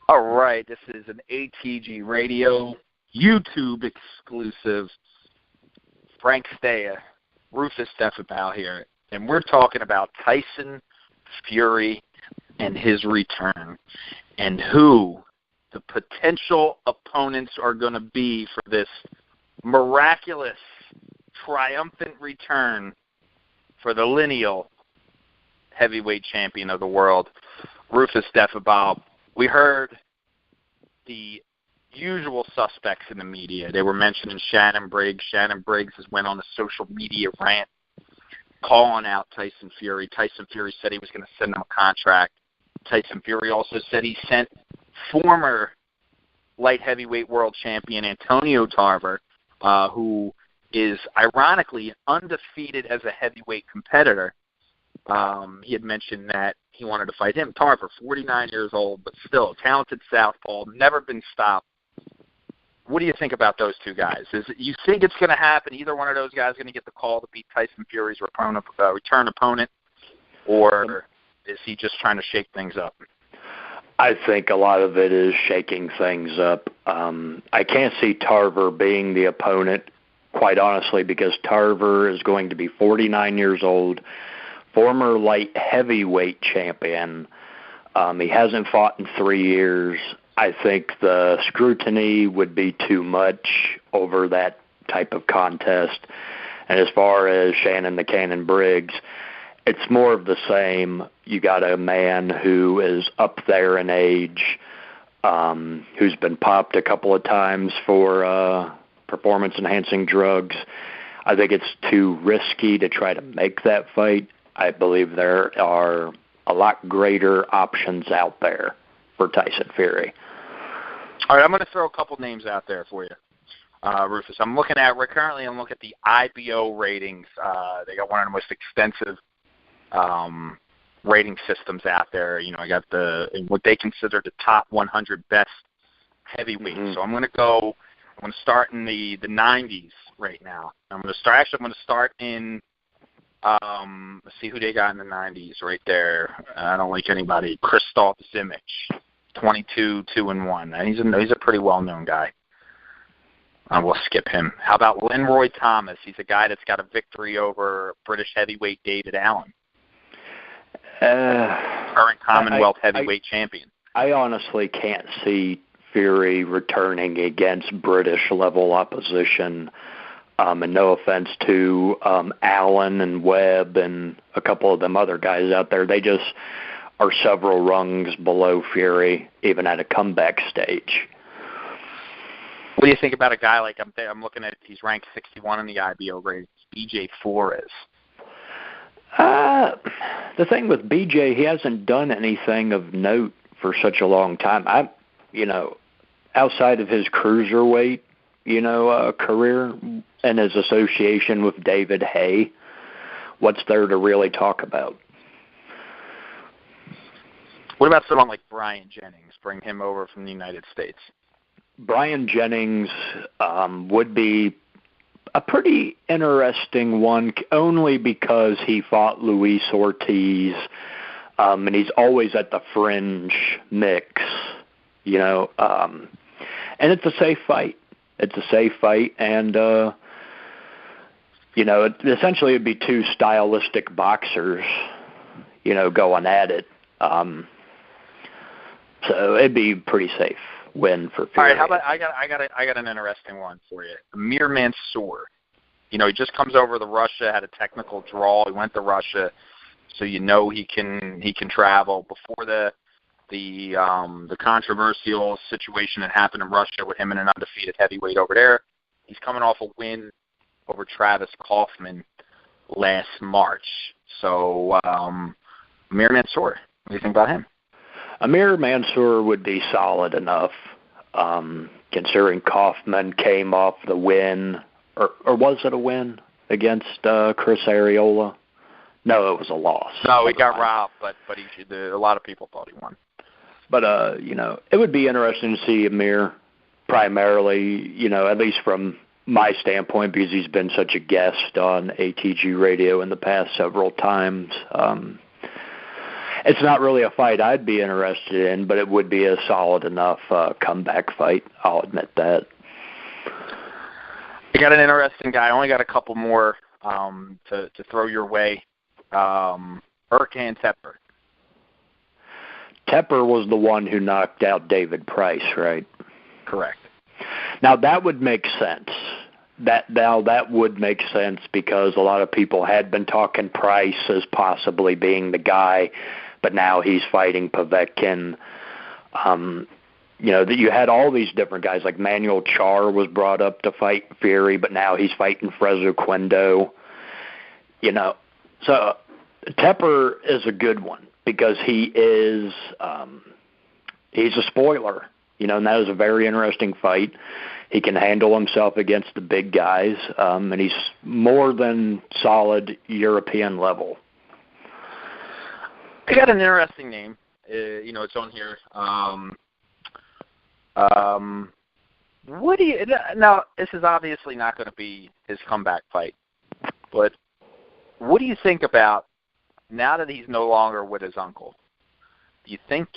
All right, this is an ATG Radio YouTube exclusive. Frank Staya, Rufus Defabal here, and we're talking about Tyson Fury and his return, and who the potential opponents are going to be for this miraculous, triumphant return for the lineal heavyweight champion of the world, Rufus Defabal. We heard the usual suspects in the media. They were mentioning Shannon Briggs. Shannon Briggs has went on a social media rant calling out Tyson Fury. Tyson Fury said he was going to send him a contract. Tyson Fury also said he sent former light heavyweight world champion Antonio Tarver, who is ironically undefeated as a heavyweight competitor. He had mentioned that he wanted to fight him. Tarver, 49 years old, but still a talented southpaw, never been stopped. What do you think about those two guys? You think it's going to happen? Either one of those guys going to get the call to beat Tyson Fury's return opponent, or is he just trying to shake things up? I think a lot of it is shaking things up. I can't see Tarver being the opponent, quite honestly, because Tarver is going to be 49 years old, former light heavyweight champion. He hasn't fought in 3 years. I think the scrutiny would be too much over that type of contest. And as far as Shannon the Cannon Briggs, it's more of the same. You got a man who is up there in age, who's been popped a couple of times for performance-enhancing drugs. I think it's too risky to try to make that fight. I believe there are a lot greater options out there for Tyson Fury. All right, I'm going to throw a couple names out there for you, Rufus. I'm looking at the IBO ratings. They got one of the most extensive rating systems out there. You know, I got what they consider the top 100 best heavyweights. Mm-hmm. So I'm going to start in the 90s right now. I'm going to start in. Let's see who they got in the 90s right there. I don't like anybody. Krzysztof Simic, 22-2-1. He's a pretty well-known guy. We'll skip him. How about Lenroy Thomas? He's a guy that's got a victory over British heavyweight David Allen, current Commonwealth heavyweight champion. I honestly can't see Fury returning against British-level opposition. And no offense to Allen and Webb and a couple of them other guys out there. They just are several rungs below Fury, even at a comeback stage. What do you think about a guy like, I'm looking at, he's ranked 61 in the IBO ratings, BJ Flores? The thing with BJ, he hasn't done anything of note for such a long time. Outside of his cruiserweight, career and his association with David Hay, what's there to really talk about? What about someone like Bryant Jennings? Bring him over from the United States. Bryant Jennings would be a pretty interesting one, only because he fought Luis Ortiz, and he's always at the fringe mix, and it's a safe fight. And, essentially it'd be two stylistic boxers, going at it. So it'd be pretty safe win for Fury. All right, how about I got an interesting one for you. Amir Mansour. He just comes over to Russia, had a technical draw. He went to Russia, so he can travel. Before the controversial situation that happened in Russia with him and an undefeated heavyweight over there, he's coming off a win over Travis Kaufman last March. So Amir Mansour, what do you think about him? Amir Mansour would be solid enough, considering Kaufman came off the win, or was it a win against Chris Arreola? No, it was a loss. No, he got robbed, but a lot of people thought he won. But, it would be interesting to see Amir primarily, at least from my standpoint, because he's been such a guest on ATG Radio in the past several times. It's not really a fight I'd be interested in, but it would be a solid enough comeback fight. I'll admit that. You got an interesting guy. I only got a couple more to throw your way. Erkan Tepper. Tepper was the one who knocked out David Price, right? Correct. Now, that would make sense. That would make sense because a lot of people had been talking Price as possibly being the guy, but now he's fighting Povetkin. That you had all these different guys, like Manuel Char was brought up to fight Fury, but now he's fighting Frezo Quendo. So Tepper is a good one because he's a spoiler, and that was a very interesting fight. He can handle himself against the big guys, and he's more than solid European level. I got an interesting name. It's on here. What do you now? This is obviously not going to be his comeback fight, but what do you think about now that he's no longer with his uncle? Do you think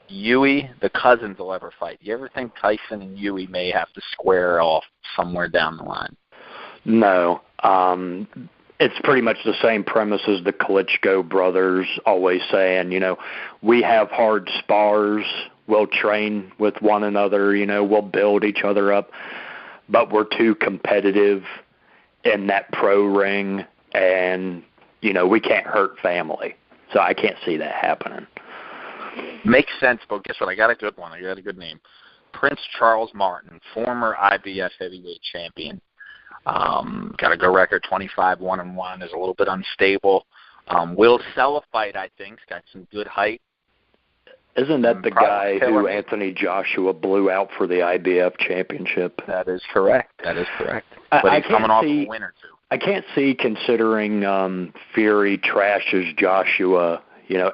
Yui, the cousins, will ever fight? Do you ever think Tyson and Yui may have to square off somewhere down the line? No. It's pretty much the same premise as the Klitschko brothers always saying, we have hard spars. We'll train with one another, we'll build each other up, but we're too competitive in that pro ring, and, we can't hurt family. So I can't see that happening. Makes sense, but guess what? I got a good one. I got a good name. Prince Charles Martin, former IBF heavyweight champion. Got a good record, 25-1-1, is a little bit unstable. Will sell a fight, I think. He's got some good height. Isn't that the guy who Anthony Joshua blew out for the IBF championship? That is correct. But he's coming off a win or two. I can't see, considering Fury trashes Joshua,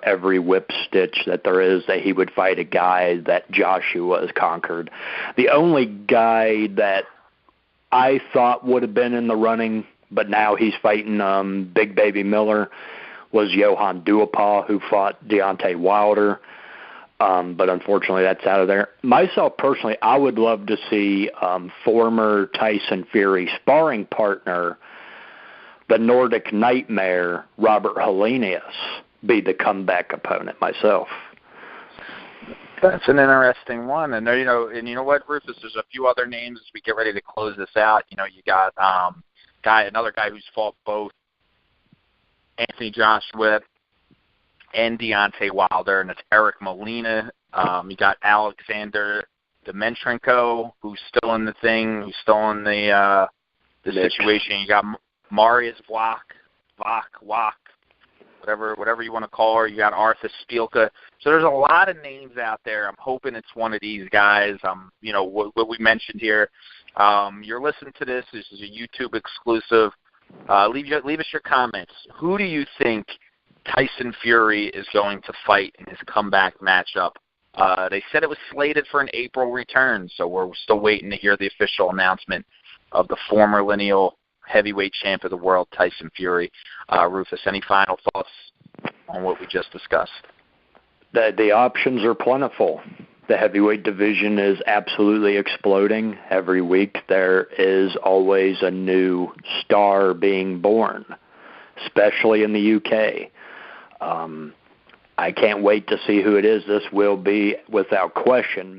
every whip stitch that there is, that he would fight a guy that Joshua has conquered. The only guy that I thought would have been in the running, but now he's fighting Big Baby Miller, was Johan Duhaupas, who fought Deontay Wilder. But unfortunately, that's out of there. Myself, personally, I would love to see former Tyson Fury sparring partner, the Nordic Nightmare, Robert Helenius, be the comeback opponent myself. That's an interesting one. And, you know what, Rufus, there's a few other names as we get ready to close this out. You got another guy who's fought both Anthony Joshua and Deontay Wilder, and it's Eric Molina. You got Alexander Demetrenko, who's still in the thing, who's still in the situation. You got Marius Vlach, whatever you want to call her. You got Arthur Spielka. So there's a lot of names out there. I'm hoping it's one of these guys. What we mentioned here. You're listening to this. This is a YouTube exclusive. Leave us your comments. Who do you think Tyson Fury is going to fight in his comeback matchup? They said it was slated for an April return, so we're still waiting to hear the official announcement of the former lineal heavyweight champ of the world, Tyson Fury. Rufus, any final thoughts on what we just discussed? The options are plentiful. The heavyweight division is absolutely exploding. Every week there is always a new star being born, especially in the UK. I can't wait to see who it is. This will be, without question,